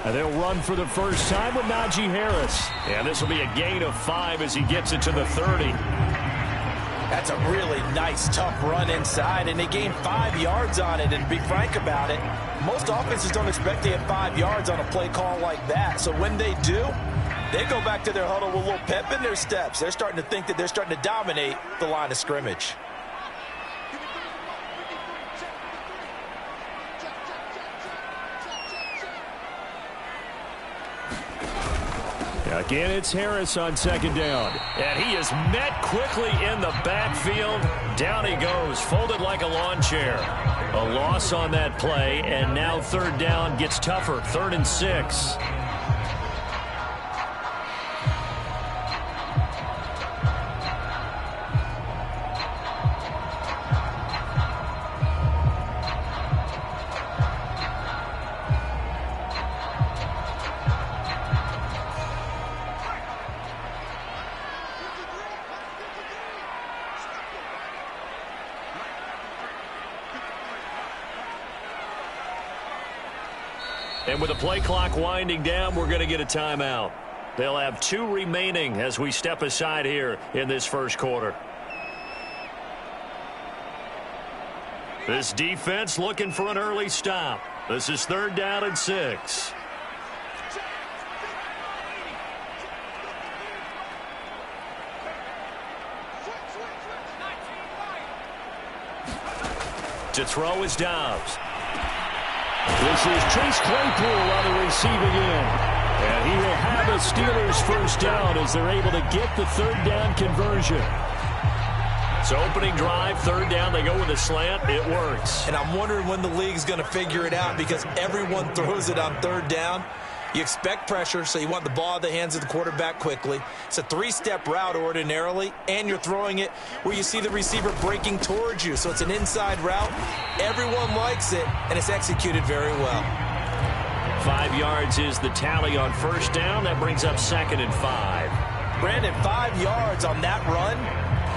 And they'll run for the first time with Najee Harris. And this will be a gain of 5 as he gets it to the 30. That's a really nice, tough run inside, and they gained 5 yards on it. And to be frank about it, most offenses don't expect to get 5 yards on a play call like that. So when they do, they go back to their huddle with a little pep in their steps. They're starting to think that they're starting to dominate the line of scrimmage. Again, it's Harris on 2nd down. And he is met quickly in the backfield. Down he goes, folded like a lawn chair. A loss on that play, and now 3rd down gets tougher. 3rd and 6. And with the play clock winding down, we're going to get a timeout. They'll have 2 remaining as we step aside here in this first quarter. This defense looking for an early stop. This is 3rd down and 6. To throw is Dobbs. This is Chase Claypool on the receiving end. And he will have a Steelers first down as they're able to get the 3rd down conversion. So opening drive, 3rd down, they go with a slant. It works. And I'm wondering when the league's going to figure it out because everyone throws it on 3rd down. You expect pressure, so you want the ball in the hands of the quarterback quickly. It's a 3-step route ordinarily, and you're throwing it where you see the receiver breaking towards you. So it's an inside route. Everyone likes it, and it's executed very well. 5 yards is the tally on 1st down. That brings up 2nd and 5. Brandon, 5 yards on that run.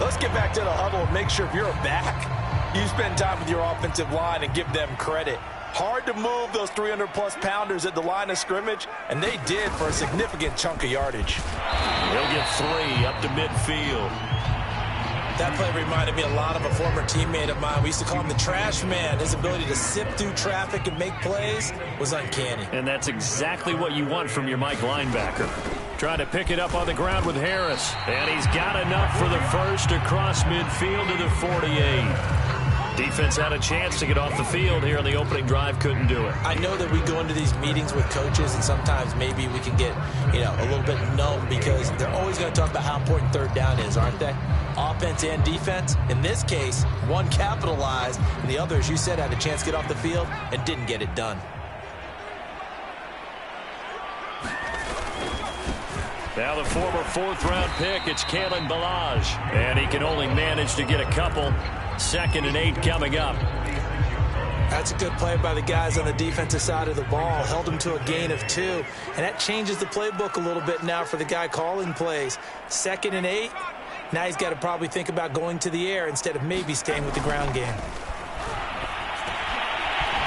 Let's get back to the huddle and make sure if you're a back, you spend time with your offensive line and give them credit. Hard to move those 300-plus pounders at the line of scrimmage, and they did for a significant chunk of yardage. He'll get 3 up to midfield. That play reminded me a lot of a former teammate of mine. We used to call him the trash man. His ability to sift through traffic and make plays was uncanny. And that's exactly what you want from your Mike linebacker. Trying to pick it up on the ground with Harris. And he's got enough for the first across midfield to the 48. Defense had a chance to get off the field here in the opening drive, couldn't do it. I know that we go into these meetings with coaches, and sometimes maybe we can get, a little bit numb because they're always going to talk about how important 3rd down is, aren't they? Offense and defense. In this case, one capitalized, and the other, as you said, had a chance to get off the field and didn't get it done. Now the former 4th-round pick, it's Kalen Ballage. And he can only manage to get a couple. 2nd and 8 coming up. That's a good play by the guys on the defensive side of the ball. Held them to a gain of 2. And that changes the playbook a little bit now for the guy calling plays. 2nd and 8. Now he's got to probably think about going to the air instead of maybe staying with the ground game.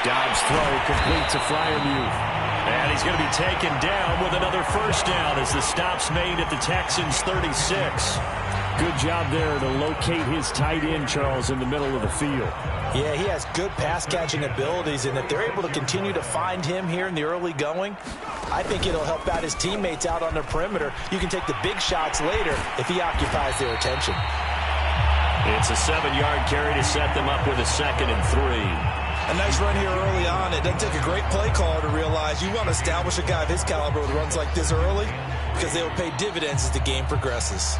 Dobbs' throw complete to Freiermuth. And he's going to be taken down with another first down as the stop's made at the Texans' 36. Good job there to locate his tight end, Charles, in the middle of the field. Yeah, he has good pass-catching abilities, and if they're able to continue to find him here in the early going, I think it'll help out his teammates out on the perimeter. You can take the big shots later if he occupies their attention. It's a 7-yard carry to set them up with a 2nd and 3. A nice run here early on. It doesn't take a great play caller to realize you want to establish a guy of his caliber with runs like this early because they will pay dividends as the game progresses.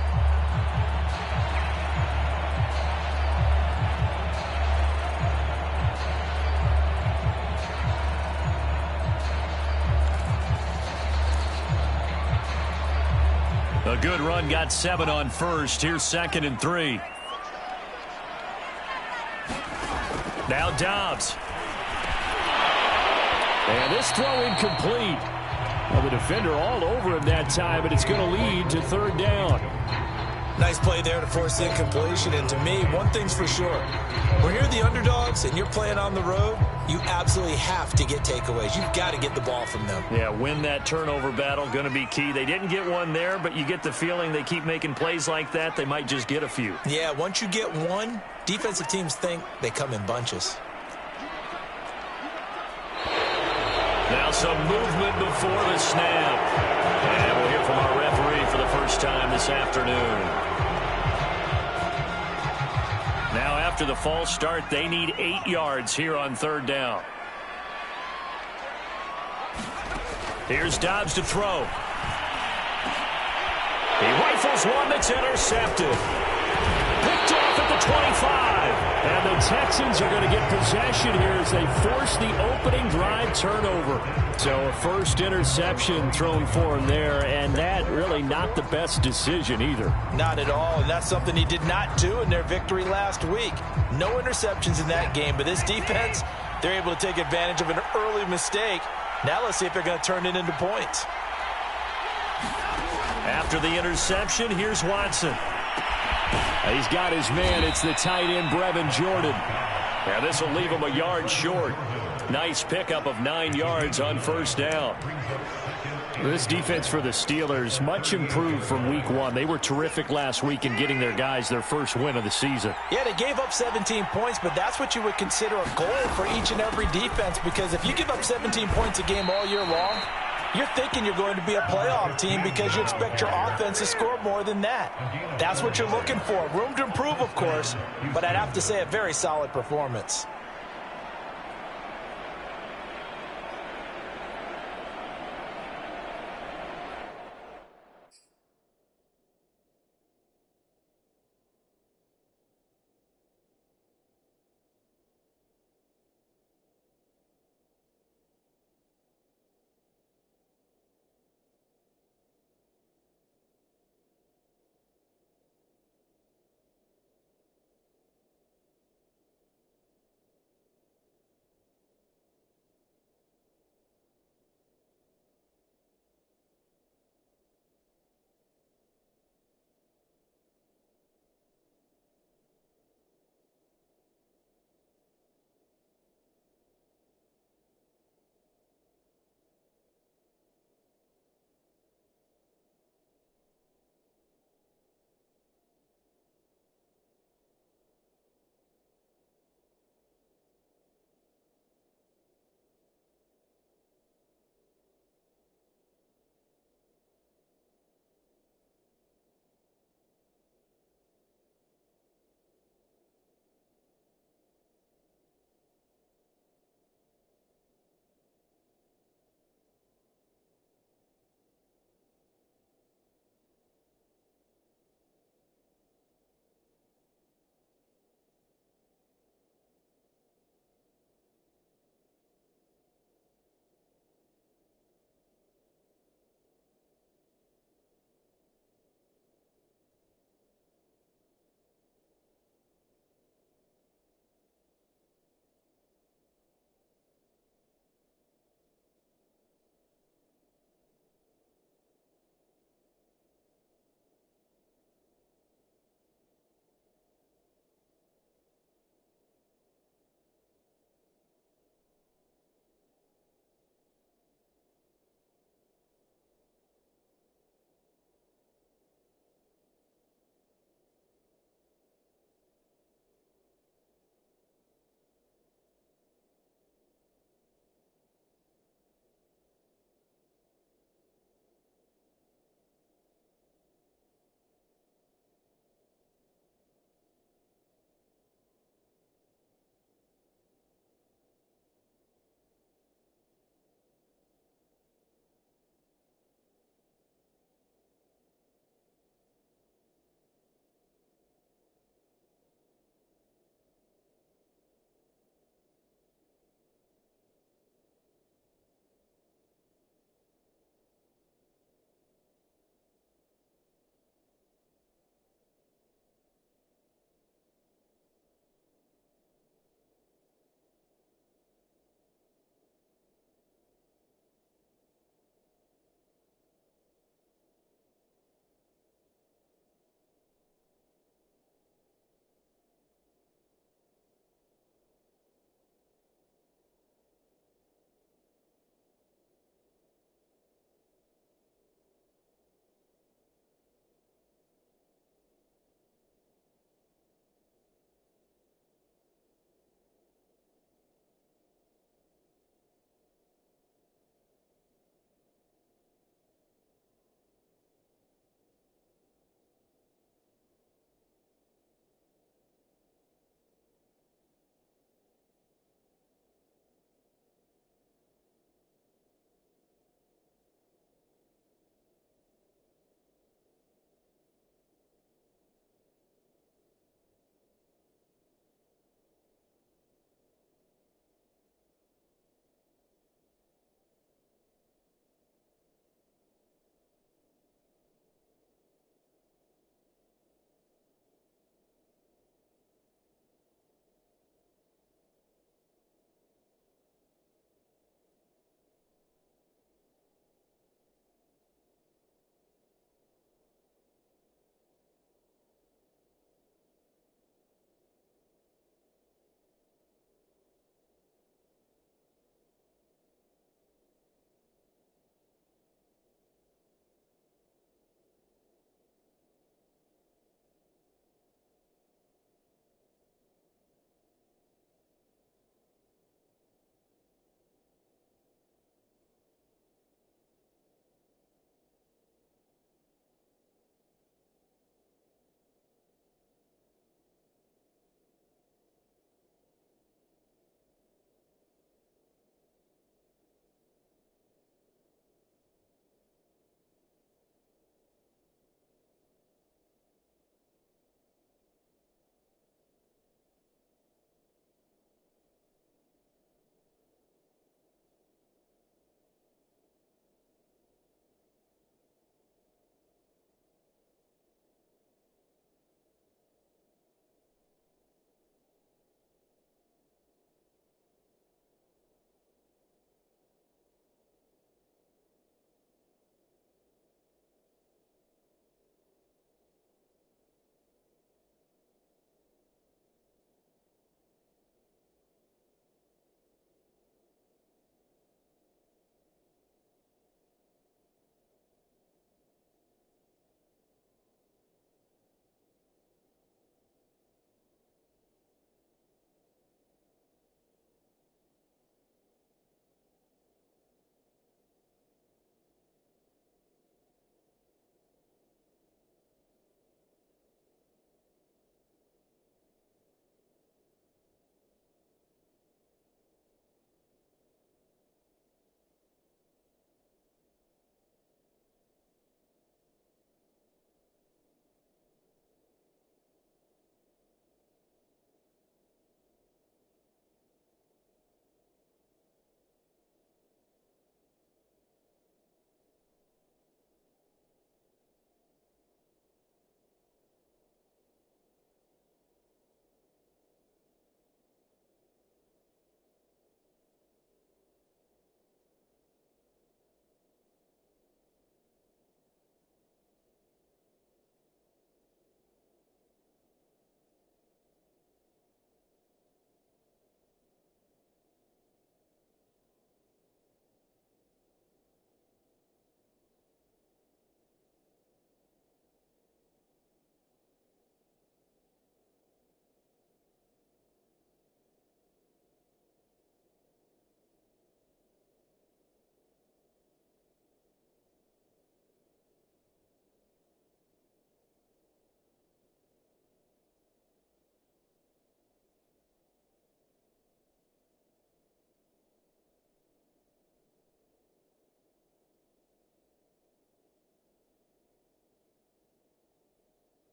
A good run, got 7 on 1st. Here's 2nd and 3. Now Dobbs. And this throw incomplete. Well, the defender all over him that time, and it's going to lead to 3rd down. Nice play there to force the incompletion. And to me, one thing's for sure. When you're the underdogs and you're playing on the road, you absolutely have to get takeaways. You've got to get the ball from them. Yeah, win that turnover battle, going to be key. They didn't get one there, but you get the feeling they keep making plays like that, they might just get a few. Yeah, once you get one, defensive teams think they come in bunches. Now some movement before the snap. And we'll hear from our referee for the first time this afternoon. Now after the false start, they need 8 yards here on third down. Here's Dobbs to throw. He rifles one that's intercepted. Picked off at the 25. And the Texans are going to get possession here as they force the opening drive turnover. So a first interception thrown for him there, and that really not the best decision either. Not at all, and that's something he did not do in their victory last week. No interceptions in that game, but this defense, they're able to take advantage of an early mistake. Now let's see if they're going to turn it into points. After the interception, here's Watson. He's got his man. It's the tight end, Brevin Jordan. And this will leave him a yard short. Nice pickup of 9 yards on first down. This defense for the Steelers, much improved from week 1. They were terrific last week in getting their guys their first win of the season. Yeah, they gave up 17 points, but that's what you would consider a goal for each and every defense, because if you give up 17 points a game all year long, you're thinking you're going to be a playoff team because you expect your offense to score more than that. That's what you're looking for. Room to improve, of course, but I'd have to say a very solid performance.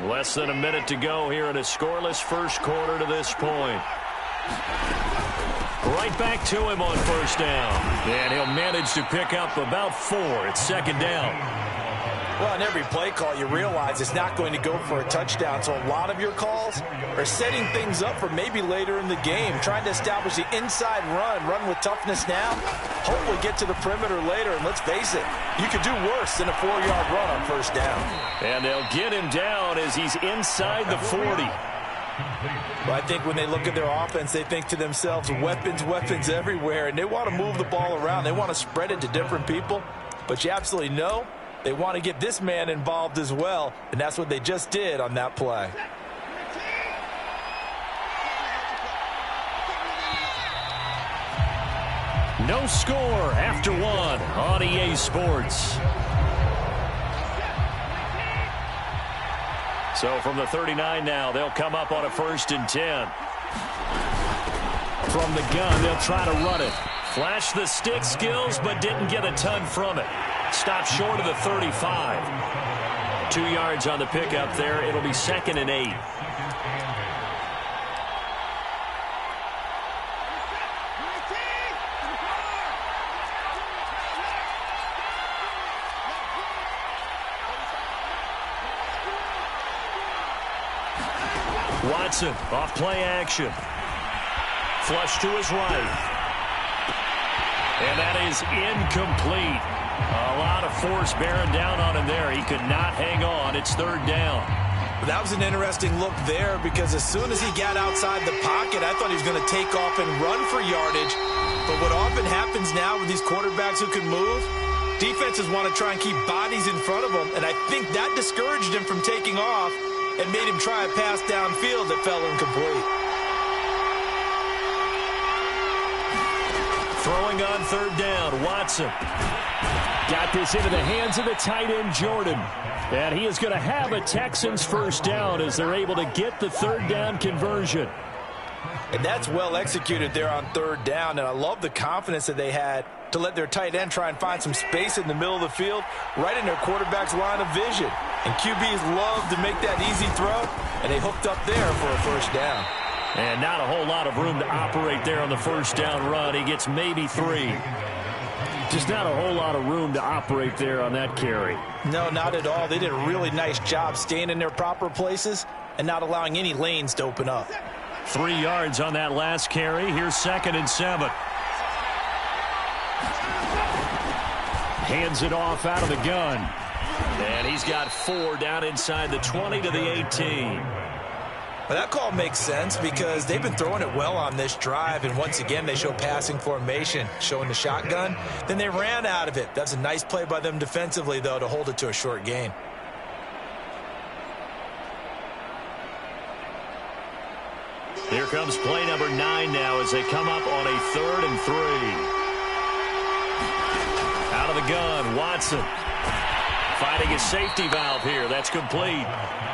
Less than a minute to go here in a scoreless first quarter to this point. Right back to him on first down. And he'll manage to pick up about 4. It's second down. Well, in every play call, you realize it's not going to go for a touchdown. So a lot of your calls are setting things up for maybe later in the game, trying to establish the inside run with toughness now, hopefully get to the perimeter later. And let's face it, you could do worse than a 4-yard run on first down. And they'll get him down as he's inside the 40. Well, I think when they look at their offense, they think to themselves, weapons everywhere, and they want to move the ball around. They want to spread it to different people, but you absolutely know they want to get this man involved as well, and that's what they just did on that play. No score after 1 on EA Sports. So from the 39 now, they'll come up on a 1st and 10. From the gun, they'll try to run it. Flashed the stick skills, but didn't get a ton from it. Stopped short of the 35. 2 yards on the pickup there. It'll be 2nd and 8. Watson off play action. Flush to his right. And that is incomplete. A lot of force bearing down on him there. He could not hang on. It's 3rd down. That was an interesting look there because as soon as he got outside the pocket, I thought he was going to take off and run for yardage. But what often happens now with these quarterbacks who can move, defenses want to try and keep bodies in front of them. And I think that discouraged him from taking off and made him try a pass downfield that fell incomplete. Throwing on 3rd down, Watson. Got this into the hands of the tight end, Jordan. And he is going to have a Texans 1st down as they're able to get the 3rd down conversion. And that's well executed there on 3rd down. And I love the confidence that they had to let their tight end try and find some space in the middle of the field, right in their quarterback's line of vision. And QBs love to make that easy throw, and they hooked up there for a 1st down. And not a whole lot of room to operate there on the 1st down run. He gets maybe 3. Just not a whole lot of room to operate there on that carry. No, not at all. They did a really nice job staying in their proper places and not allowing any lanes to open up. 3 yards on that last carry. Here's 2nd and 7. Hands it off out of the gun. And he's got 4 down inside the 20 to the 18. Well, that call makes sense because they've been throwing it well on this drive, and once again they show passing formation, showing the shotgun. Then they ran out of it. That's a nice play by them defensively, though, to hold it to a short gain. Here comes play number 9 now as they come up on a 3rd and 3. Out of the gun, Watson. Finding his safety valve here. That's complete.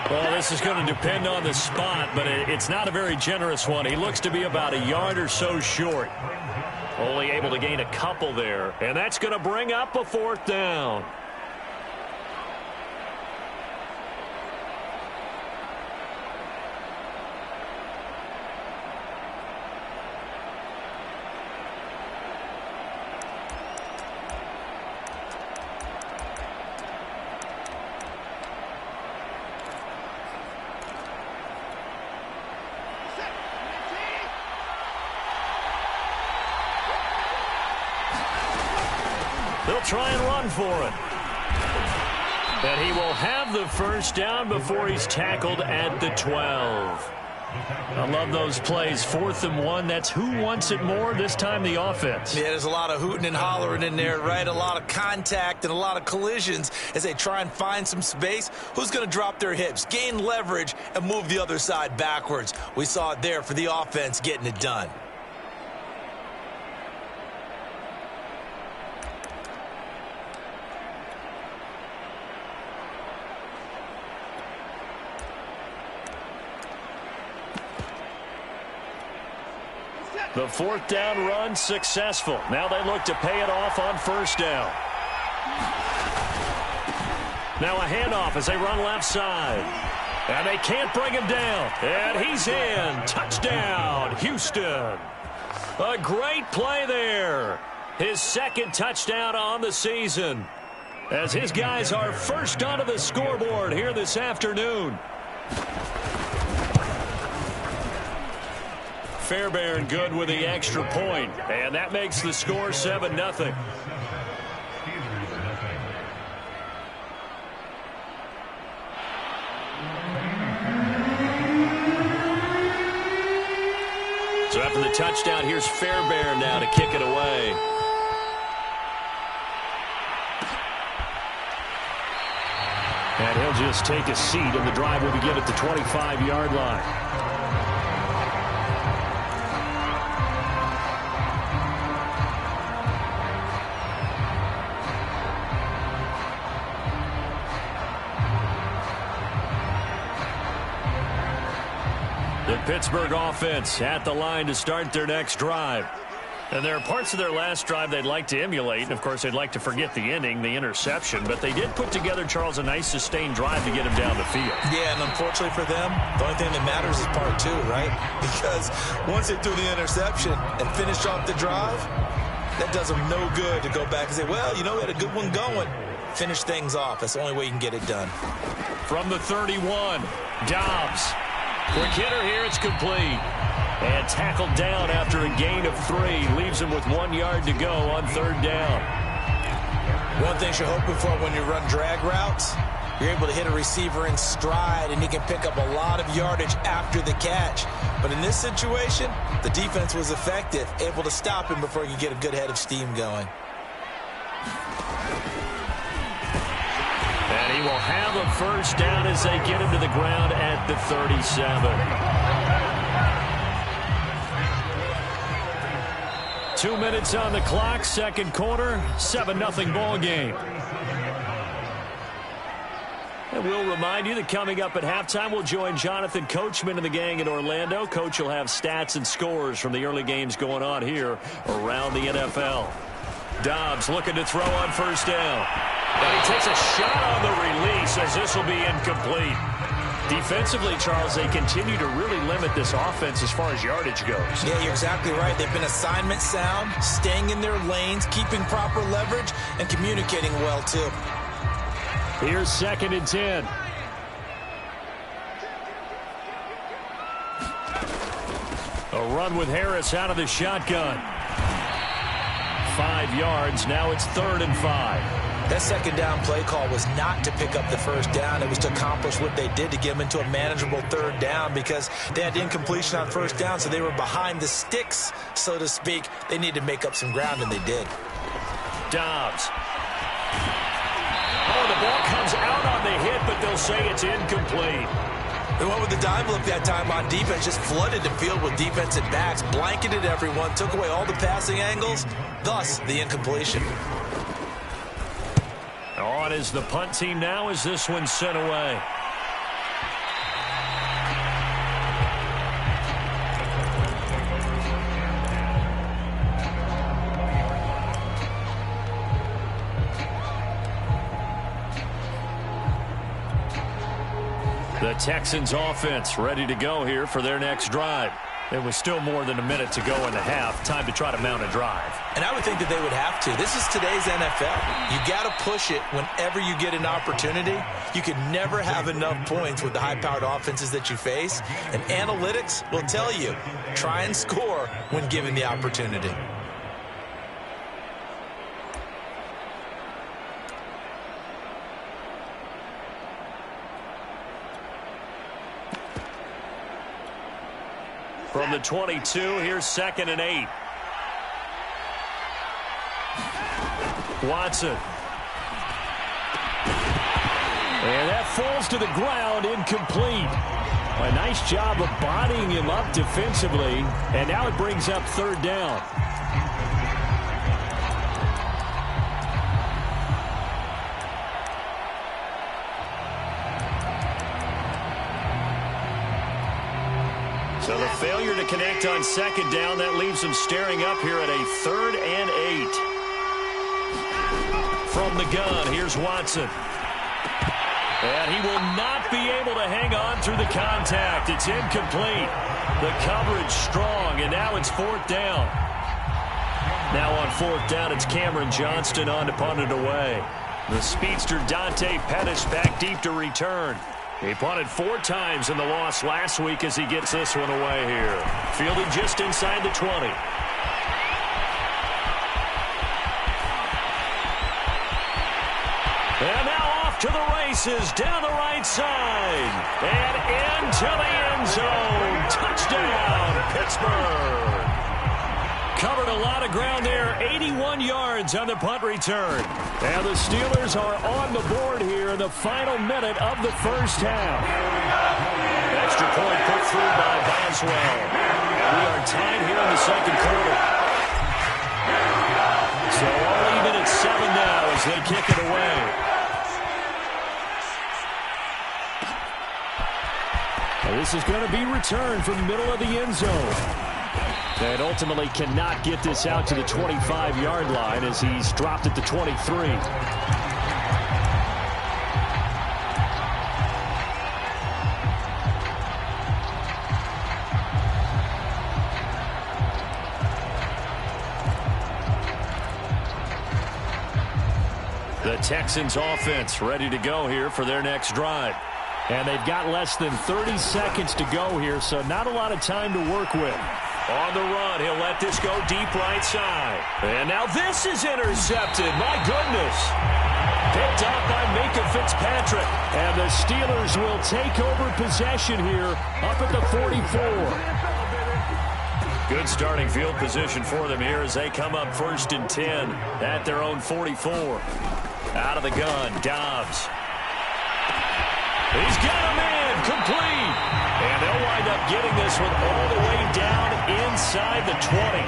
Well, this is going to depend on the spot, but it's not a very generous one. He looks to be about a yard or so short. Only able to gain a couple there. And that's going to bring up a 4th down. They'll try and run for it. And he will have the 1st down before he's tackled at the 12. I love those plays. 4th and 1. That's who wants it more, this time the offense. Yeah, there's a lot of hooting and hollering in there, right? A lot of contact and a lot of collisions as they try and find some space. Who's going to drop their hips, gain leverage, and move the other side backwards? We saw it there for the offense getting it done. The 4th down run successful. Now they look to pay it off on 1st down. Now a handoff as they run left side. And they can't bring him down. And he's in. Touchdown, Houston. A great play there. His second touchdown on the season, as his guys are first onto the scoreboard here this afternoon. Fairbairn good with the extra point, and that makes the score 7-0. So after the touchdown, here's Fairbairn now to kick it away. And he'll just take a seat, and the drive will begin at the 25-yard line. The Pittsburgh offense at the line to start their next drive. And there are parts of their last drive they'd like to emulate. And, of course, they'd like to forget the ending, the interception. But they did put together, Charles, a nice sustained drive to get him down the field. Yeah, and unfortunately for them, the only thing that matters is part two, right? Because once they threw the interception and finished off the drive, that does them no good to go back and say, well, you know, we had a good one going. Finish things off. That's the only way you can get it done. From the 31, Dobbs. Quick hitter here, it's complete. And tackled down after a gain of 3. Leaves him with 1 yard to go on third down. One thing you're hoping for when you run drag routes, you're able to hit a receiver in stride, and he can pick up a lot of yardage after the catch. But in this situation, the defense was effective, able to stop him before he could get a good head of steam going. And he will have a first down as they get him to the ground at the 37. 2 minutes on the clock, second quarter, 7-0 ball game. And we'll remind you that coming up at halftime, we'll join Jonathan Coachman and the gang in Orlando. Coach will have stats and scores from the early games going on here around the NFL. Dobbs looking to throw on first down. And he takes a shot on the release as this will be incomplete. Defensively, Charles, they continue to really limit this offense as far as yardage goes. Yeah, you're exactly right. They've been assignment sound, staying in their lanes, keeping proper leverage, and communicating well, too. Here's 2nd and 10. A run with Harris out of the shotgun. 5 yards. Now it's 3rd and 5. That second down play call was not to pick up the first down. It was to accomplish what they did to get them into a manageable third down because they had incompletion on first down, so they were behind the sticks, so to speak. They needed to make up some ground, and they did. Dobbs. Oh, the ball comes out on the hit, but they'll say it's incomplete. They went with the dime look that time on defense, just flooded the field with defensive backs, blanketed everyone, took away all the passing angles, thus the incompletion. On is the punt team now as this one's sent away. The Texans offense ready to go here for their next drive. There was still more than a minute to go in the half. Time to try to mount a drive. And I would think that they would have to. This is today's NFL. You got to push it whenever you get an opportunity. You can never have enough points with the high-powered offenses that you face. And analytics will tell you, try and score when given the opportunity. From the 22, here's 2nd and 8. Watson. And that falls to the ground, incomplete. A nice job of bodying him up defensively, and now it brings up 3rd down. So the failure to connect on 2nd down, that leaves them staring up here at a 3rd and 8. From the gun, here's Watson. And he will not be able to hang on through the contact. It's incomplete. The coverage strong, and now it's 4th down. Now on 4th down, it's Cameron Johnston on to punt it away. The speedster Dante Pettis back deep to return. He punted 4 times in the loss last week as he gets this one away here. Fielded just inside the 20. And now off to the races, down the right side, and into the end zone. Touchdown, Pittsburgh. Covered a lot of ground there, 81 yards on the punt return. And the Steelers are on the board here in the final minute of the first half. Extra point put through by Boswell. And we are tied here in the second quarter. So all even at 7 now as they kick it away. This is going to be returned from the middle of the end zone. And ultimately cannot get this out to the 25-yard line as he's dropped at the 23. The Texans offense ready to go here for their next drive. And they've got less than 30 seconds to go here, so not a lot of time to work with. On the run, he'll let this go deep right side. And now this is intercepted. My goodness. Picked up by Minka Fitzpatrick. And the Steelers will take over possession here up at the 44. Good starting field position for them here as they come up 1st and 10 at their own 44. Out of the gun, Dobbs. He's got a man, complete. And they'll wind up getting this one all the way down inside the 20.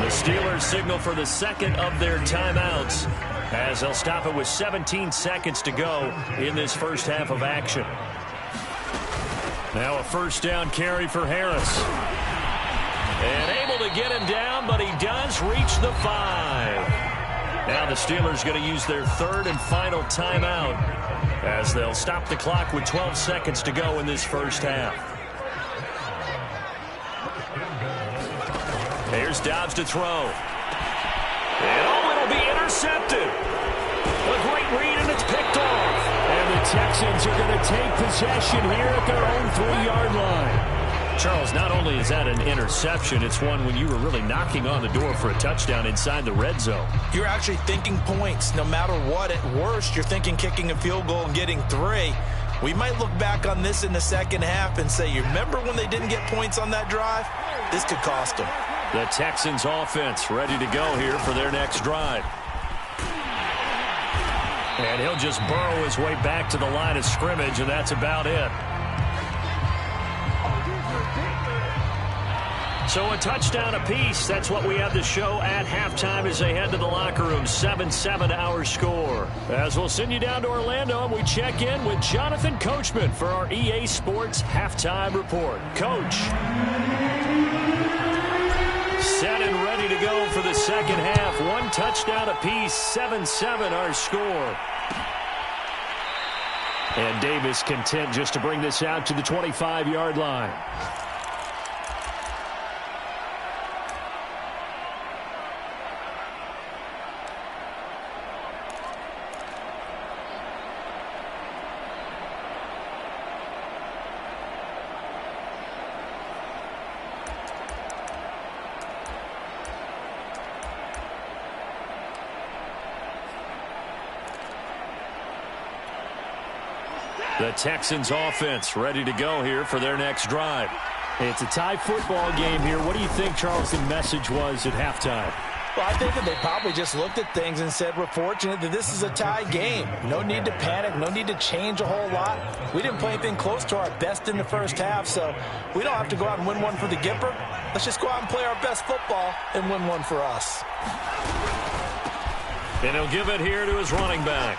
The Steelers signal for the second of their timeouts as they'll stop it with 17 seconds to go in this first half of action. Now a 1st down carry for Harris. And able to get him down, but he does reach the 5. Now the Steelers going to use their 3rd and final timeout as they'll stop the clock with 12 seconds to go in this first half. Here's Dobbs to throw. And it'll be intercepted. A great read, and it's picked off. And the Texans are going to take possession here at their own 3-yard line. Charles, not only is that an interception, it's one when you were really knocking on the door for a touchdown inside the red zone. You're actually thinking points no matter what. At worst, you're thinking kicking a field goal and getting 3. We might look back on this in the second half and say, you remember when they didn't get points on that drive? This could cost them. The Texans offense ready to go here for their next drive. And he'll just burrow his way back to the line of scrimmage, and that's about it. So a touchdown apiece. That's what we have to show at halftime as they head to the locker room. 7-7 our score. As we'll send you down to Orlando, and we check in with Jonathan Coachman for our EA Sports Halftime Report. Coach. Set and ready to go for the second half. 1 touchdown apiece. 7-7 our score. And Davis content just to bring this out to the 25-yard line. The Texans offense ready to go here for their next drive. It's a tie football game here. What do you think, Charles, the message was at halftime? Well, I think that they probably just looked at things and said, we're fortunate that this is a tie game. No need to panic. No need to change a whole lot. We didn't play anything close to our best in the first half, so we don't have to go out and win one for the Gipper. Let's just go out and play our best football and win one for us. And he'll give it here to his running back.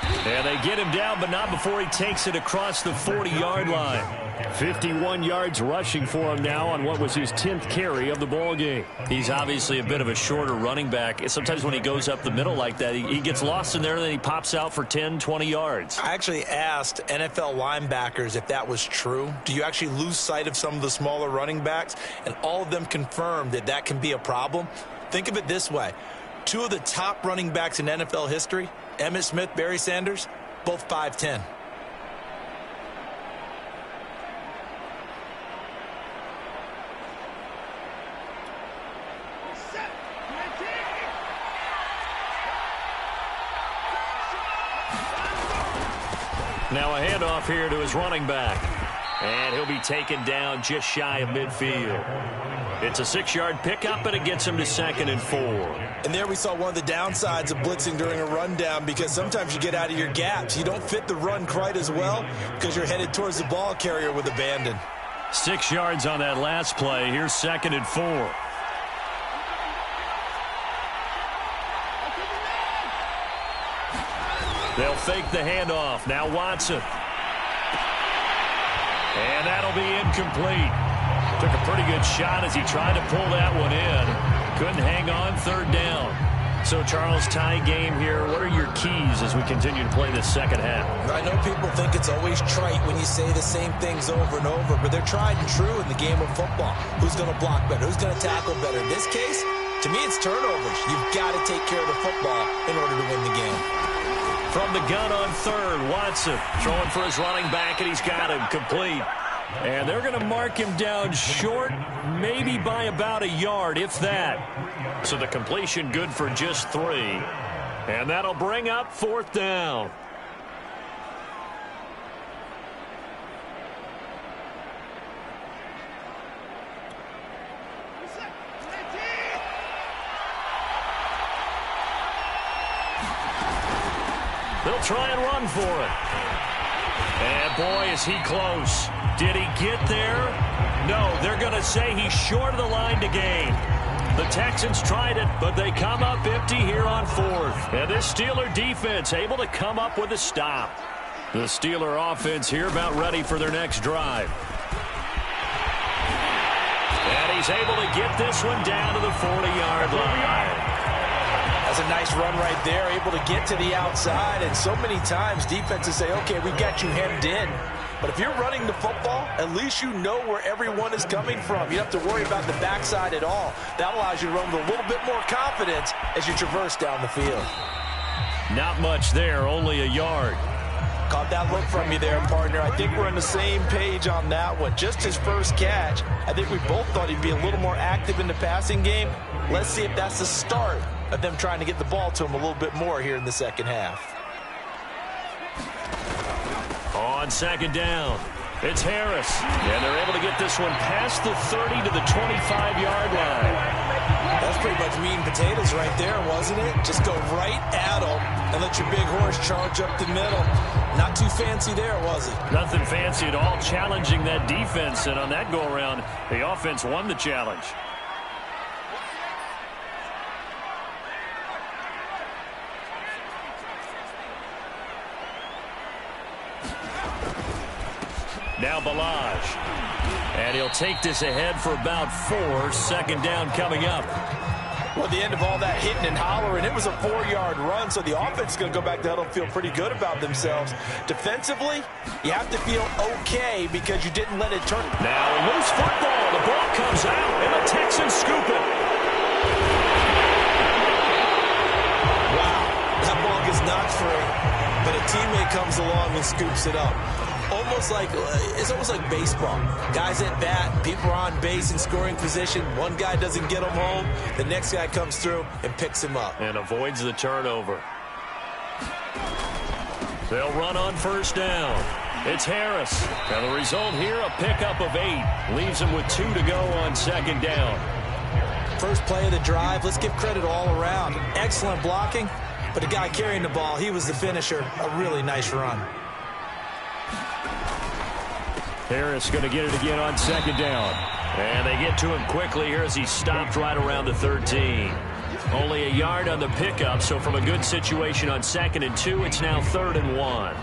And they get him down, but not before he takes it across the 40-yard line. 51 yards rushing for him now on what was his 10th carry of the ball game. He's obviously a bit of a shorter running back. Sometimes when he goes up the middle like that, he gets lost in there, and then he pops out for 10, 20 yards. I actually asked NFL linebackers if that was true. Do you actually lose sight of some of the smaller running backs? And all of them confirmed that that can be a problem. Think of it this way. Two of the top running backs in NFL history, Emmitt Smith, Barry Sanders, both 5'10". Now a handoff here to his running back. And he'll be taken down just shy of midfield. It's a 6-yard pickup, and it gets him to 2nd and 4. And there we saw one of the downsides of blitzing during a rundown, because sometimes you get out of your gaps. You don't fit the run quite as well because you're headed towards the ball carrier with abandon. 6 yards on that last play. Here's 2nd and 4. They'll fake the handoff. Now Watson. And that'll be incomplete. Took a pretty good shot as he tried to pull that one in. Couldn't hang on, 3rd down. So, Charles, tie game here. What are your keys as we continue to play this second half? I know people think it's always trite when you say the same things over and over, but they're tried and true in the game of football. Who's going to block better? Who's going to tackle better? In this case, to me, it's turnovers. You've got to take care of the football in order to win the game. From the gun on 3rd, Watson throwing for his running back, and he's got him complete. And they're going to mark him down short, maybe by about a yard, if that. So the completion good for just 3. And that'll bring up 4th down. They'll try and run for it. And boy, is he close. Did he get there? No, they're going to say he's short of the line to gain. The Texans tried it, but they come up empty here on 4th. And this Steeler defense able to come up with a stop. The Steeler offense here about ready for their next drive. And he's able to get this one down to the 40-yard line. That's a nice run right there, able to get to the outside. And so many times defenses say, okay, we've got you hemmed in. But if you're running the football, at least you know where everyone is coming from. You don't have to worry about the backside at all. That allows you to run with a little bit more confidence as you traverse down the field. Not much there, only a yard. Caught that look from you there, partner. I think we're on the same page on that one. Just his first catch. I think we both thought he'd be a little more active in the passing game. Let's see if that's the start of them trying to get the ball to him a little bit more here in the second half. On 2nd down, it's Harris. And they're able to get this one past the 30 to the 25-yard line. That's pretty much meat and potatoes right there, wasn't it? Just go right at them and let your big horse charge up the middle. Not too fancy there, was it? Nothing fancy at all, challenging that defense. And on that go-around, the offense won the challenge. Now Balaj. And he'll take this ahead for about 4. 2nd down coming up. Well, at the end of all that hitting and hollering, it was a 4-yard run, so the offense is going to go back to huddle and feel pretty good about themselves. Defensively, you have to feel okay because you didn't let it turn. Now a loose football. The ball comes out, and the Texans scoop it. Wow, that ball gets knocked free, but a teammate comes along and scoops it up. It's almost like baseball. Guys at bat, people are on base in scoring position. One guy doesn't get him home. The next guy comes through and picks him up. And avoids the turnover. They'll run on 1st down. It's Harris. Now the result here, a pickup of 8. Leaves him with 2 to go on 2nd down. First play of the drive. Let's give credit all around. Excellent blocking, but the guy carrying the ball, he was the finisher. A really nice run. Harris going to get it again on 2nd down. And they get to him quickly here as he stopped right around the 13. Only a yard on the pickup, so from a good situation on 2nd and 2, it's now 3rd and 1.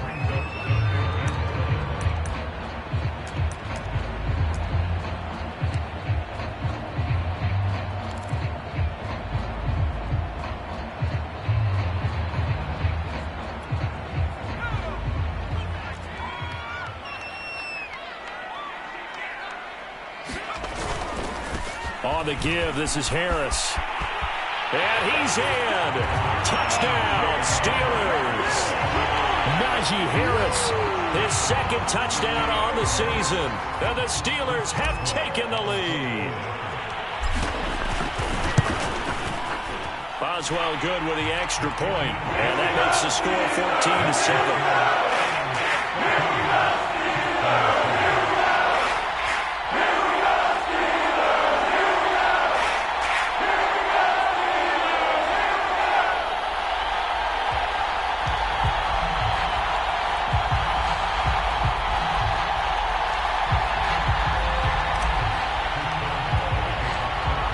On the give, this is Harris. And he's in. Touchdown, Steelers. Najee Harris, his 2nd touchdown on the season. And the Steelers have taken the lead. Boswell good with the extra point. And that makes the score 14-7.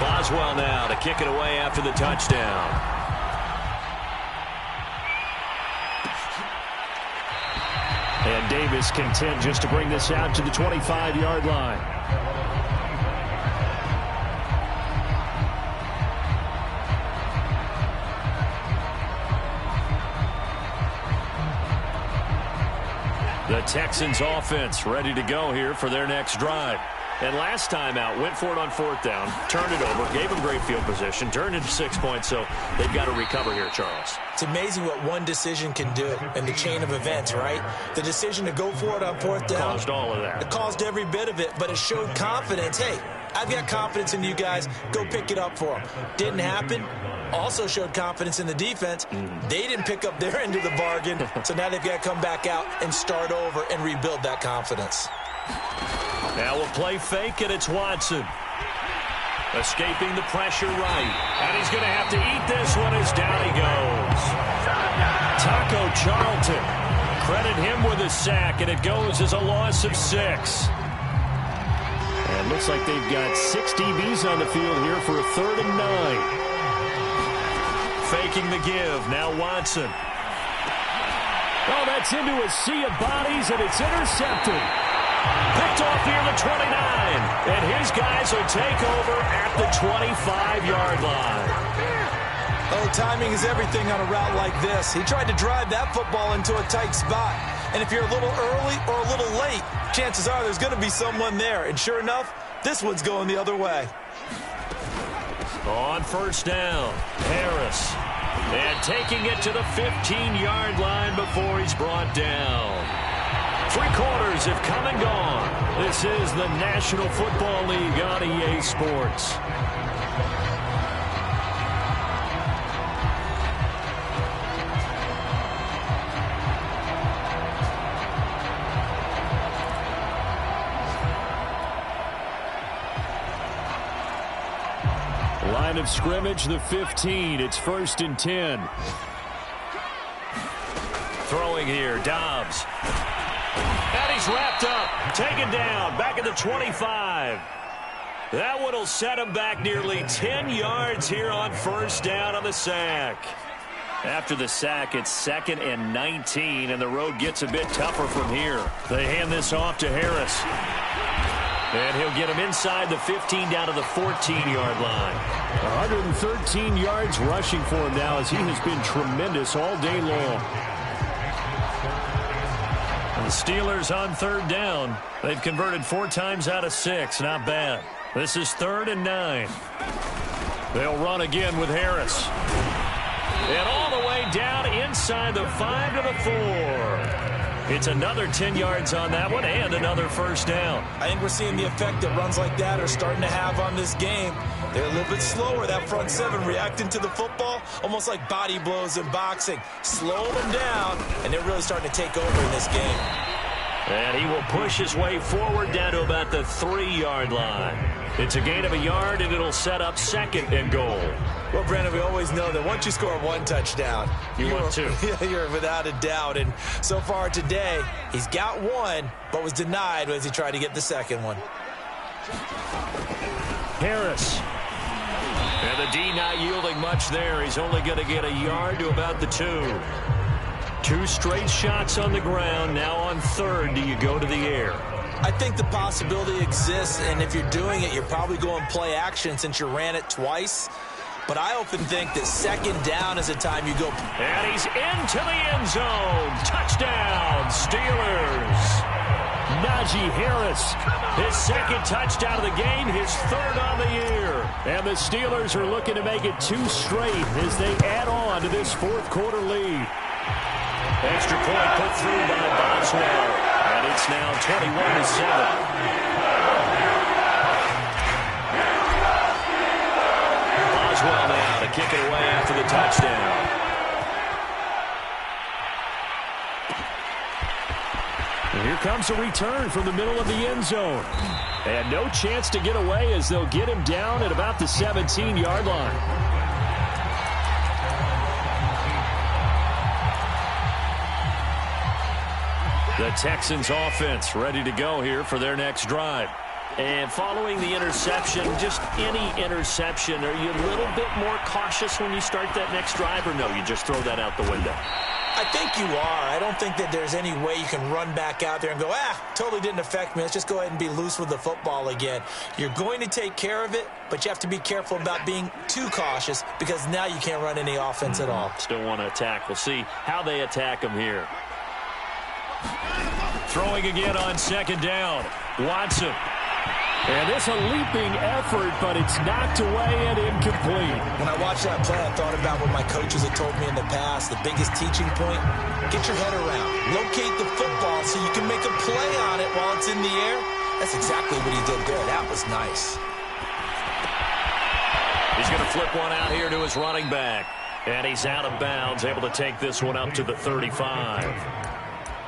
Boswell now to kick it away after the touchdown. And Davis content just to bring this out to the 25-yard line. The Texans offense ready to go here for their next drive. And last time out, went for it on 4th down, turned it over, gave them great field position, turned into 6 points, so they've got to recover here, Charles. It's amazing what one decision can do in the chain of events, right? The decision to go for it on 4th down. Caused all of that. It caused every bit of it, but it showed confidence. Hey, I've got confidence in you guys. Go pick it up for them. Didn't happen. Also showed confidence in the defense. They didn't pick up their end of the bargain, so now they've got to come back out and start over and rebuild that confidence. Now we'll play fake, and it's Watson. Escaping the pressure right. And he's going to have to eat this one as down he goes. Taco Charlton. Credit him with a sack, and it goes as a loss of 6. And looks like they've got 6 DBs on the field here for a 3rd and 9. Faking the give. Now Watson. Oh, that's into a sea of bodies, and it's intercepted. Picked off near the 29. And his guys will take over at the 25-yard line. Oh, timing is everything on a route like this. He tried to drive that football into a tight spot. And if you're a little early or a little late, chances are there's going to be someone there. And sure enough, this one's going the other way. On 1st down, Harris. And taking it to the 15-yard line before he's brought down. 3 quarters have come and gone. This is the National Football League on EA Sports. Line of scrimmage, the 15. It's 1st and 10. Throwing here, Dobbs. And he's wrapped up, taken down, back at the 25. That one will set him back nearly 10 yards here on 1st down on the sack. After the sack, it's 2nd and 19, and the road gets a bit tougher from here. They hand this off to Harris. And he'll get him inside the 15 down to the 14-yard line. 113 yards rushing for him now as he has been tremendous all day long. The Steelers on 3rd down. They've converted 4 times out of 6. Not bad. This is 3rd and 9. They'll run again with Harris. And all the way down inside the 5 to the 4. It's another 10 yards on that one and another 1st down. I think we're seeing the effect that runs like that are starting to have on this game. They're a little bit slower, that front 7, reacting to the football, almost like body blows in boxing. Slow them down, and they're really starting to take over in this game. And he will push his way forward down to about the 3-yard line. It's a gain of a yard, and it'll set up 2nd and goal. Well, Brandon, we always know that once you score 1 touchdown, you want 2. You're without a doubt. And so far today, he's got 1, but was denied as he tried to get the 2nd one. Harris. And the D not yielding much there. He's only going to get a yard to about the 2. 2 straight shots on the ground. Now on third, do you go to the air? I think the possibility exists, and if you're doing it, you're probably going play action since you ran it twice. But I often think that second down is the time you go. And he's into the end zone. Touchdown, Steelers. Najee Harris, his second touchdown of the game, his third on the year. And the Steelers are looking to make it 2 straight as they add on to this fourth quarter lead. Extra point put through by Boswell. And it's now 21-7. Boswell now to kick it away after the touchdown. And here comes a return from the middle of the end zone. And no chance to get away as they'll get him down at about the 17-yard line. The Texans offense ready to go here for their next drive. And following the interception, just any interception, are you a little bit more cautious when you start that next drive, or no, you just throw that out the window? I think you are. I don't think that there's any way you can run back out there and go, totally didn't affect me. Let's just go ahead and be loose with the football again. You're going to take care of it, but you have to be careful about being too cautious because now you can't run any offense at all. Still want to attack. We'll see how they attack him here. Throwing again on second down. Watson. And it's a leaping effort, but it's knocked away and incomplete. When I watched that play, I thought about what my coaches had told me in the past. The biggest teaching point, get your head around. Locate the football so you can make a play on it while it's in the air. That's exactly what he did there. That was nice. He's going to flip one out here to his running back. And he's out of bounds, able to take this one up to the 35.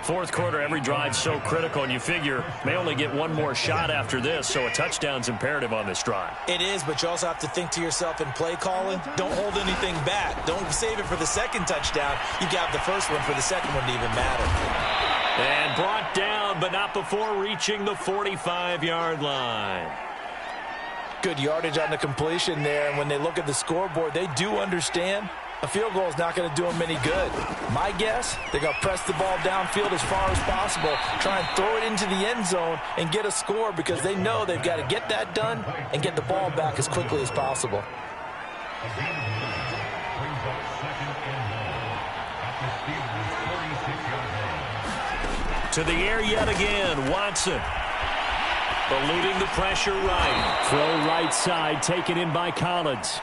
Fourth quarter, every drive's so critical, and you figure may only get one more shot after this, so a touchdown's imperative on this drive. It is, but you also have to think to yourself in play calling, don't hold anything back. Don't save it for the second touchdown. You got the first one for the second one to even matter. And brought down, but not before reaching the 45-yard line. Good yardage on the completion there, and when they look at the scoreboard, they do understand a field goal is not going to do them any good. My guess, they're going to press the ball downfield as far as possible, try and throw it into the end zone and get a score because they know they've got to get that done and get the ball back as quickly as possible. To the air yet again, Watson. Eluding the pressure right. Throw right side, taken in by Collins.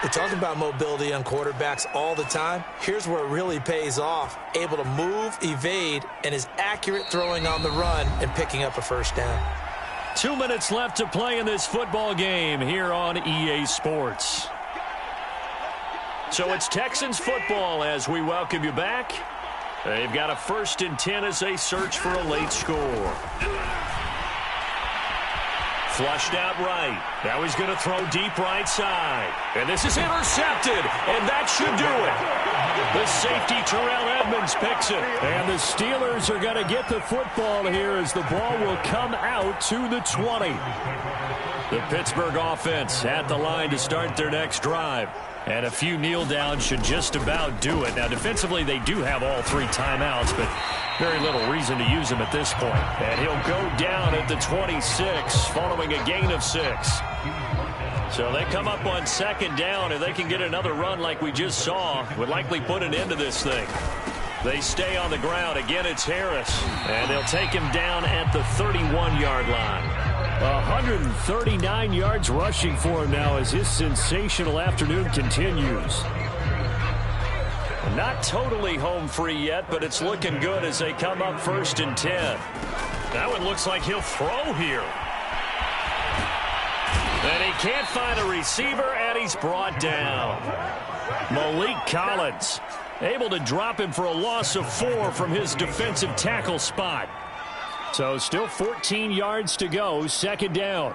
We talk about mobility on quarterbacks all the time. Here's where it really pays off. Able to move, evade, and is accurate throwing on the run and picking up a first down. 2 minutes left to play in this football game here on EA Sports. So it's Texans football as we welcome you back. They've got a 1st and 10 as they search for a late score. Flushed out right. Now he's going to throw deep right side. And this is intercepted. And that should do it. The safety, Terrell Edmonds, picks it. And the Steelers are going to get the football here as the ball will come out to the 20. The Pittsburgh offense at the line to start their next drive. And a few kneel downs should just about do it. Now, defensively, they do have all 3 timeouts, but very little reason to use them at this point. And he'll go down at the 26 following a gain of 6. So they come up on second down. If they can get another run like we just saw, would likely put an end to this thing. They stay on the ground. Again, it's Harris. And they'll take him down at the 31-yard line. 139 yards rushing for him now as his sensational afternoon continues. Not totally home free yet, but it's looking good as they come up 1st and 10. That one looks like he'll throw here. And he can't find a receiver, and he's brought down. Malik Collins able to drop him for a loss of 4 from his defensive tackle spot. So still 14 yards to go, 2nd down.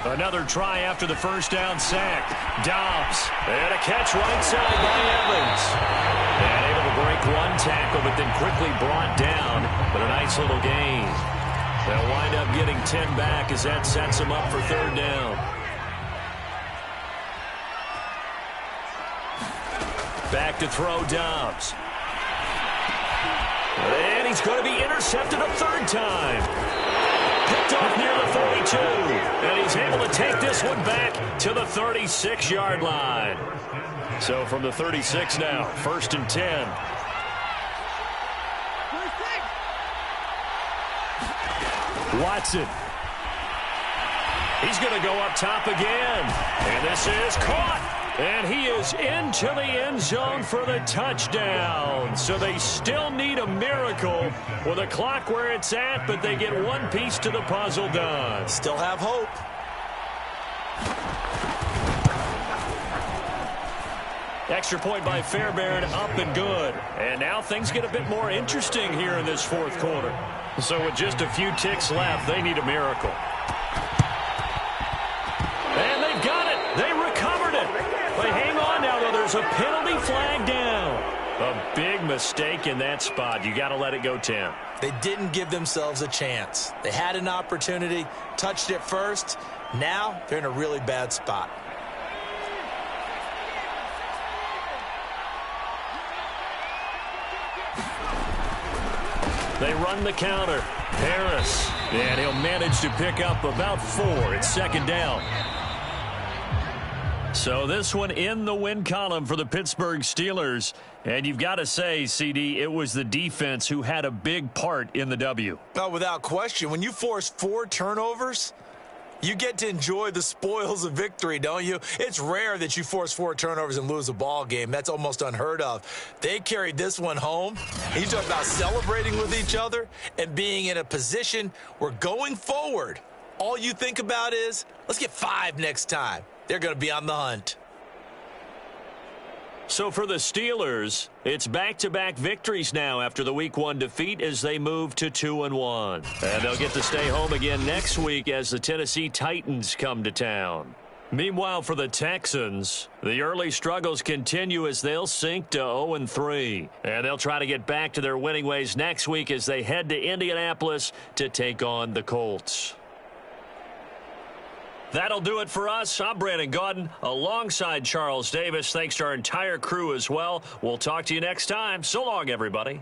Another try after the first down sack. Dobbs. And a catch right side by Evans. And able to break one tackle, but then quickly brought down. But a nice little gain. They'll wind up getting 10 back as that sets them up for third down. Back to throw Dobbs. And he's going to be intercepted a third time. Picked off near the 42. And he's able to take this one back to the 36-yard line. So from the 36 now, 1st and 10. Watson. He's going to go up top again. And this is caught. And he is into the end zone for the touchdown. So they still need a miracle with the clock where it's at, but they get one piece to the puzzle done. Still have hope. Extra point by Fairbairn, up and good. And now things get a bit more interesting here in this fourth quarter. So with just a few ticks left, they need a miracle. And they've got it. They recovered it. But hang on now, though. There's a penalty flag down. A big mistake in that spot. You got to let it go 10. They didn't give themselves a chance. They had an opportunity, touched it first. Now they're in a really bad spot. They run the counter. Harris. And he'll manage to pick up about 4. It's second down. So this one in the win column for the Pittsburgh Steelers. And you've got to say, CD, it was the defense who had a big part in the W. Oh, without question. When you force 4 turnovers, you get to enjoy the spoils of victory, don't you? It's rare that you force 4 turnovers and lose a ball game. That's almost unheard of. They carried this one home. You talk about celebrating with each other and being in a position where going forward, all you think about is, let's get 5 next time. They're going to be on the hunt. So for the Steelers, it's back-to-back victories now after the Week 1 defeat as they move to 2-1. And they'll get to stay home again next week as the Tennessee Titans come to town. Meanwhile, for the Texans, the early struggles continue as they'll sink to 0-3. And they'll try to get back to their winning ways next week as they head to Indianapolis to take on the Colts. That'll do it for us. I'm Brandon Gaudin alongside Charles Davis. Thanks to our entire crew as well. We'll talk to you next time. So long, everybody.